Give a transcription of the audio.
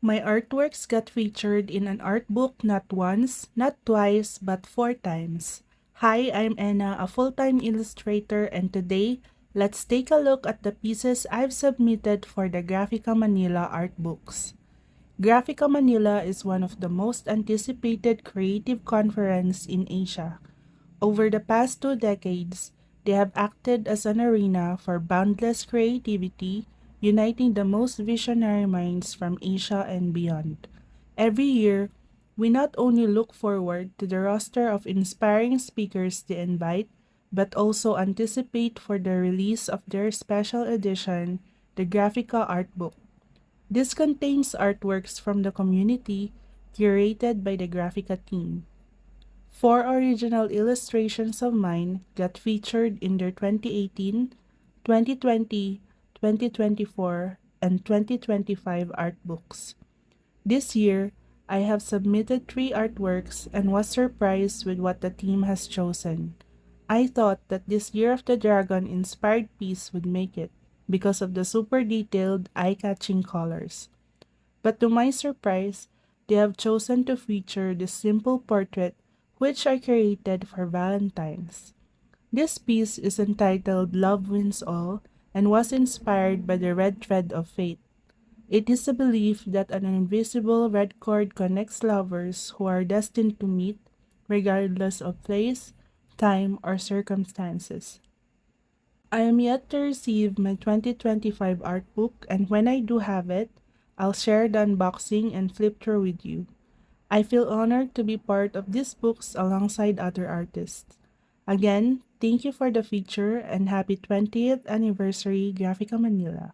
My artworks got featured in an art book not once, not twice, but 4 times. Hi, I'm Anna, a full-time illustrator, and today, let's take a look at the pieces I've submitted for the Grafica Manila art books. Grafica Manila is one of the most anticipated creative conference in Asia. Over the past 2 decades, they have acted as an arena for boundless creativity, uniting the most visionary minds from Asia and beyond. Every year, we not only look forward to the roster of inspiring speakers they invite, but also anticipate for the release of their special edition, the Grafica Art Book. This contains artworks from the community curated by the Grafica team. 4 original illustrations of mine got featured in their 2018, 2020, 2024, and 2025 art books. This year, I have submitted 3 artworks and was surprised with what the team has chosen. I thought that this Year of the Dragon inspired piece would make it because of the super detailed, eye-catching colors. But to my surprise, they have chosen to feature this simple portrait which I created for Valentine's. This piece is entitled Love Wins All and was inspired by the red thread of fate. It is a belief that an invisible red cord connects lovers who are destined to meet, regardless of place, time, or circumstances. I am yet to receive my 2025 art book, and when I do have it, I'll share the unboxing and flip through with you. I feel honored to be part of these books alongside other artists. Again, thank you for the feature and happy 20th anniversary, Grafica Manila.